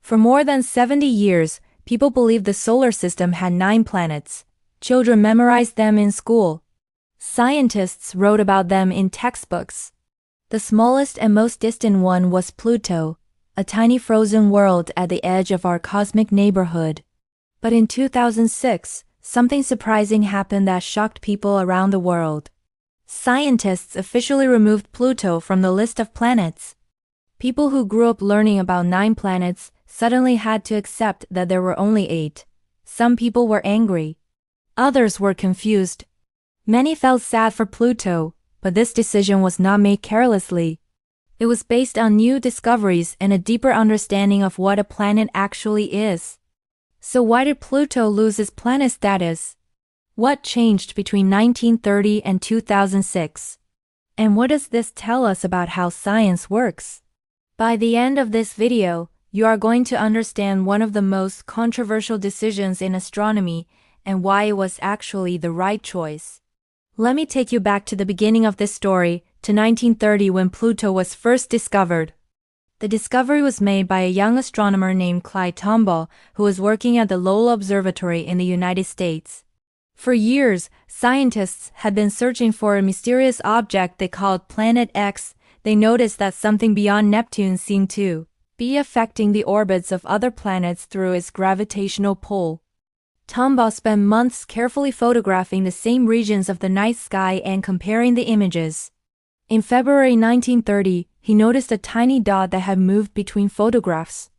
For more than 70 years, people believed the solar system had 9 planets. Children memorized them in school. Scientists wrote about them in textbooks. The smallest and most distant one was Pluto, a tiny frozen world at the edge of our cosmic neighborhood. But in 2006, something surprising happened that shocked people around the world. Scientists officially removed Pluto from the list of planets. People who grew up learning about 9 planets suddenly had to accept that there were only 8. Some people were angry. Others were confused. Many felt sad for Pluto, but this decision was not made carelessly. It was based on new discoveries and a deeper understanding of what a planet actually is. So why did Pluto lose its planet status? What changed between 1930 and 2006? And what does this tell us about how science works? By the end of this video, you are going to understand one of the most controversial decisions in astronomy and why it was actually the right choice. Let me take you back to the beginning of this story, to 1930 when Pluto was first discovered. The discovery was made by a young astronomer named Clyde Tombaugh, who was working at the Lowell Observatory in the United States. For years, scientists had been searching for a mysterious object they called Planet X. They noticed that something beyond Neptune seemed to be affecting the orbits of other planets through its gravitational pull. Tombaugh spent months carefully photographing the same regions of the night sky and comparing the images. In February 1930, he noticed a tiny dot that had moved between photographs.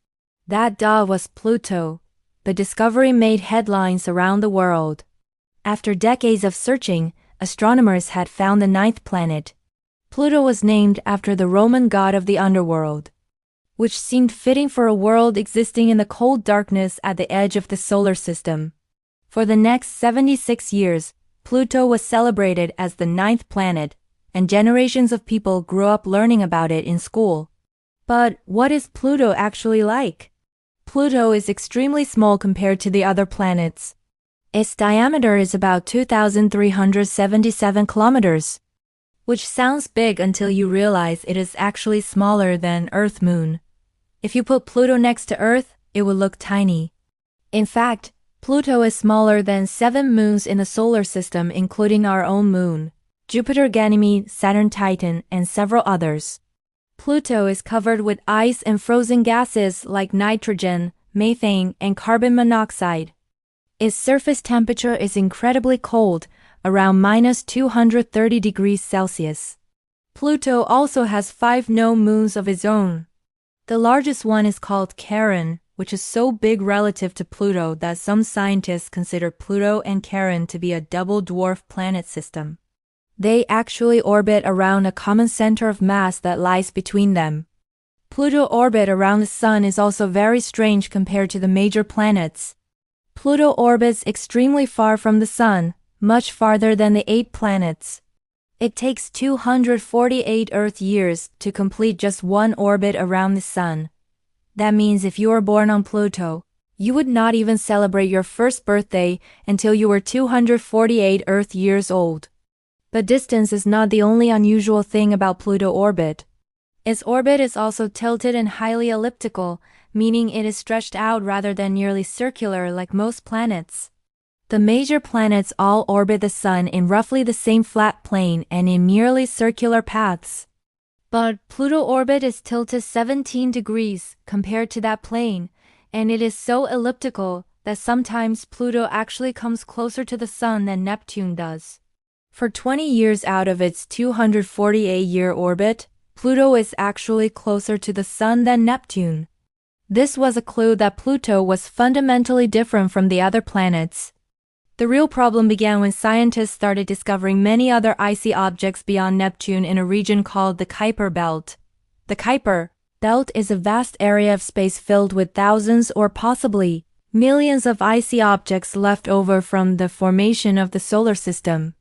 That dot was Pluto. The discovery made headlines around the world. After decades of searching, astronomers had found the 9th planet. Pluto was named after the Roman god of the underworld, which seemed fitting for a world existing in the cold darkness at the edge of the solar system. For the next 76 years, Pluto was celebrated as the 9th planet, and generations of people grew up learning about it in school. But what is Pluto actually like? Pluto is extremely small compared to the other planets. Its diameter is about 2,377 kilometers, which sounds big until you realize it is actually smaller than Earth-Moon. If you put Pluto next to Earth, it would look tiny. In fact, Pluto is smaller than 7 moons in the solar system, including our own moon, Jupiter, Ganymede, Saturn, Titan, and several others. Pluto is covered with ice and frozen gases like nitrogen, methane, and carbon monoxide. Its surface temperature is incredibly cold, around -230 degrees Celsius. Pluto also has 5 known moons of its own. The largest one is called Charon, which is so big relative to Pluto that some scientists consider Pluto and Charon to be a double dwarf planet system. They actually orbit around a common center of mass that lies between them. Pluto's orbit around the Sun is also very strange compared to the major planets. Pluto orbits extremely far from the Sun, much farther than the 8 planets. It takes 248 Earth years to complete just one orbit around the Sun. That means if you were born on Pluto, you would not even celebrate your first birthday until you were 248 Earth years old. But distance is not the only unusual thing about Pluto's orbit. Its orbit is also tilted and highly elliptical, meaning it is stretched out rather than nearly circular like most planets. The major planets all orbit the Sun in roughly the same flat plane and in nearly circular paths. But Pluto's orbit is tilted 17 degrees compared to that plane, and it is so elliptical that sometimes Pluto actually comes closer to the Sun than Neptune does. For 20 years out of its 248-year orbit, Pluto is actually closer to the Sun than Neptune. This was a clue that Pluto was fundamentally different from the other planets. The real problem began when scientists started discovering many other icy objects beyond Neptune in a region called the Kuiper Belt. The Kuiper Belt is a vast area of space filled with thousands or possibly millions of icy objects left over from the formation of the solar system.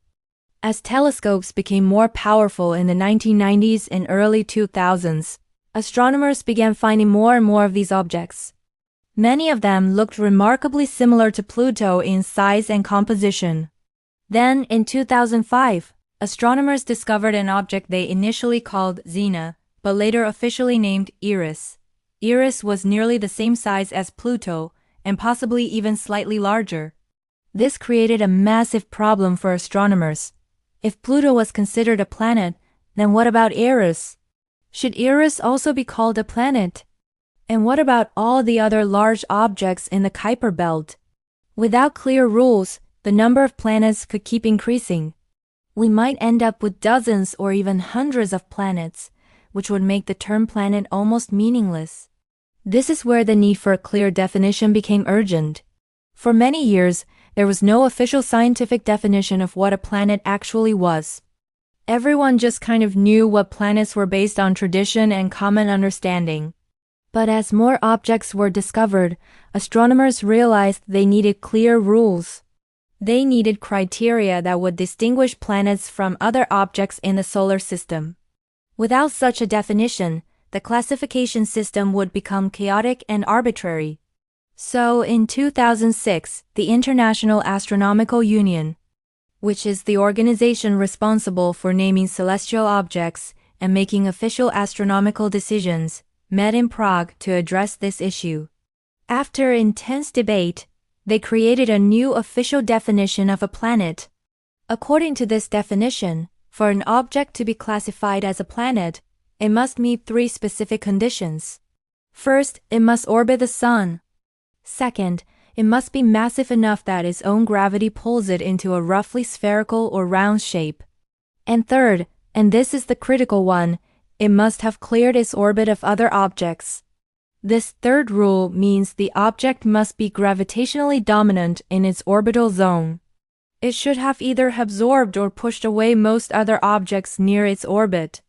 As telescopes became more powerful in the 1990s and early 2000s, astronomers began finding more and more of these objects. Many of them looked remarkably similar to Pluto in size and composition. Then, in 2005, astronomers discovered an object they initially called Xena, but later officially named Eris. Eris was nearly the same size as Pluto, and possibly even slightly larger. This created a massive problem for astronomers. If Pluto was considered a planet, then what about Eris? Should Eris also be called a planet? And what about all the other large objects in the Kuiper Belt? Without clear rules, the number of planets could keep increasing. We might end up with dozens or even hundreds of planets, which would make the term planet almost meaningless. This is where the need for a clear definition became urgent. For many years, there was no official scientific definition of what a planet actually was. Everyone just kind of knew what planets were based on tradition and common understanding. But as more objects were discovered, astronomers realized they needed clear rules. They needed criteria that would distinguish planets from other objects in the solar system. Without such a definition, the classification system would become chaotic and arbitrary. So, in 2006, the International Astronomical Union, which is the organization responsible for naming celestial objects and making official astronomical decisions, met in Prague to address this issue. After intense debate, they created a new official definition of a planet. According to this definition, for an object to be classified as a planet, it must meet 3 specific conditions. First, it must orbit the Sun. Second, it must be massive enough that its own gravity pulls it into a roughly spherical or round shape. And third, and this is the critical one, it must have cleared its orbit of other objects. This third rule means the object must be gravitationally dominant in its orbital zone. It should have either absorbed or pushed away most other objects near its orbit.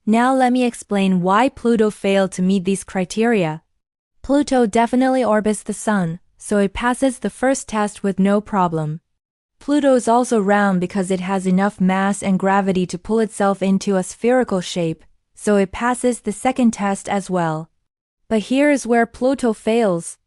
Now let me explain why Pluto failed to meet these criteria. Pluto definitely orbits the Sun, so it passes the first test with no problem. Pluto is also round because it has enough mass and gravity to pull itself into a spherical shape, so it passes the second test as well. But here is where Pluto fails.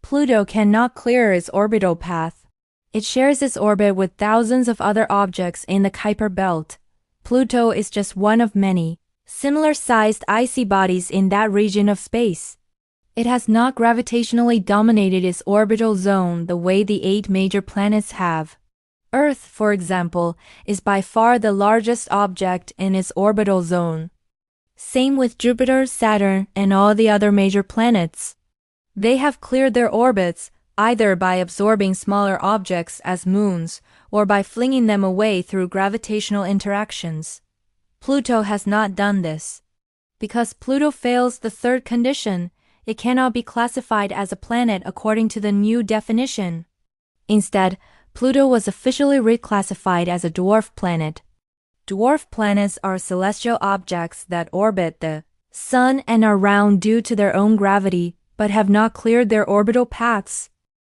Pluto cannot clear its orbital path. It shares its orbit with thousands of other objects in the Kuiper Belt. Pluto is just one of many similar-sized icy bodies in that region of space. It has not gravitationally dominated its orbital zone the way the 8 major planets have. Earth, for example, is by far the largest object in its orbital zone. Same with Jupiter, Saturn, and all the other major planets. They have cleared their orbits either by absorbing smaller objects as moons or by flinging them away through gravitational interactions. Pluto has not done this. Because Pluto fails the third condition, it cannot be classified as a planet according to the new definition. Instead, Pluto was officially reclassified as a dwarf planet. Dwarf planets are celestial objects that orbit the Sun and are round due to their own gravity, but have not cleared their orbital paths.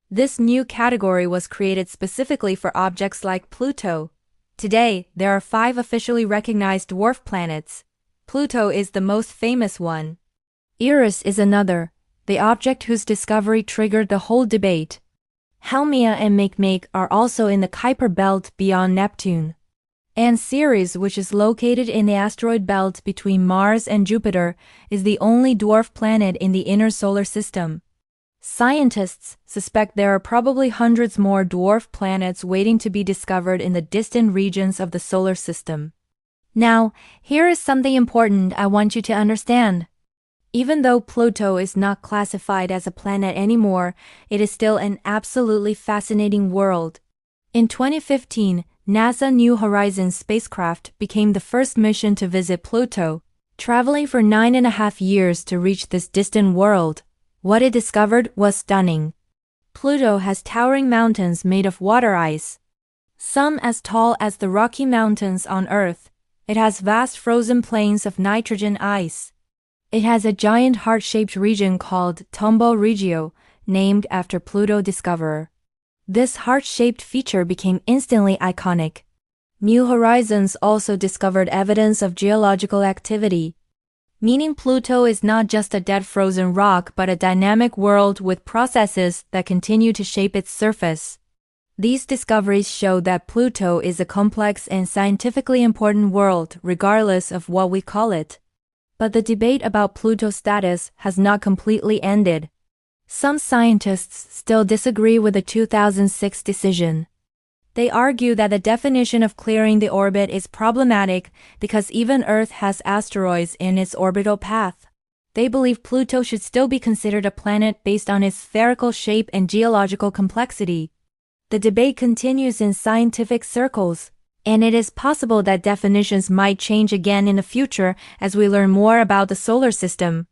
This new category was created specifically for objects like Pluto. Today, there are 5 officially recognized dwarf planets. Pluto is the most famous one. Eris is another, the object whose discovery triggered the whole debate. Haumea and Makemake are also in the Kuiper Belt beyond Neptune. And Ceres, which is located in the asteroid belt between Mars and Jupiter, is the only dwarf planet in the inner solar system. Scientists suspect there are probably hundreds more dwarf planets waiting to be discovered in the distant regions of the solar system. Now, here is something important I want you to understand. Even though Pluto is not classified as a planet anymore, it is still an absolutely fascinating world. In 2015, NASA New Horizons spacecraft became the first mission to visit Pluto, traveling for 9.5 years to reach this distant world. What it discovered was stunning. Pluto has towering mountains made of water ice, some as tall as the Rocky Mountains on Earth. It has vast frozen plains of nitrogen ice. It has a giant heart-shaped region called Tombaugh Regio, named after Pluto discoverer. This heart-shaped feature became instantly iconic. New Horizons also discovered evidence of geological activity, meaning Pluto is not just a dead frozen rock but a dynamic world with processes that continue to shape its surface. These discoveries show that Pluto is a complex and scientifically important world regardless of what we call it. But the debate about Pluto's status has not completely ended. Some scientists still disagree with the 2006 decision. They argue that the definition of clearing the orbit is problematic because even Earth has asteroids in its orbital path. They believe Pluto should still be considered a planet based on its spherical shape and geological complexity. The debate continues in scientific circles, and it is possible that definitions might change again in the future as we learn more about the solar system.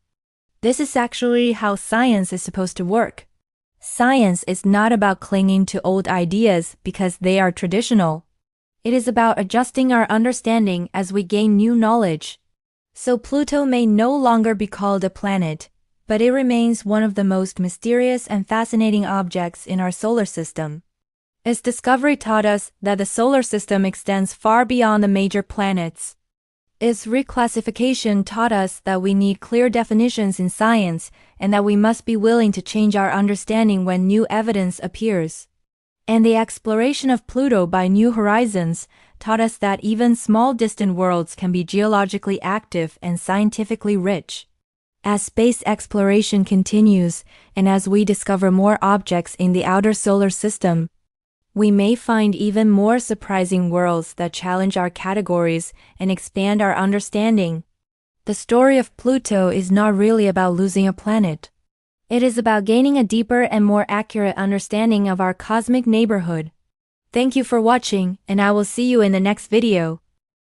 This is actually how science is supposed to work. Science is not about clinging to old ideas because they are traditional. It is about adjusting our understanding as we gain new knowledge. So Pluto may no longer be called a planet, but it remains one of the most mysterious and fascinating objects in our solar system. Its discovery taught us that the solar system extends far beyond the major planets. Its reclassification taught us that we need clear definitions in science and that we must be willing to change our understanding when new evidence appears. And the exploration of Pluto by New Horizons taught us that even small distant worlds can be geologically active and scientifically rich. As space exploration continues, and as we discover more objects in the outer solar system, we may find even more surprising worlds that challenge our categories and expand our understanding. The story of Pluto is not really about losing a planet. It is about gaining a deeper and more accurate understanding of our cosmic neighborhood. Thank you for watching, and I will see you in the next video.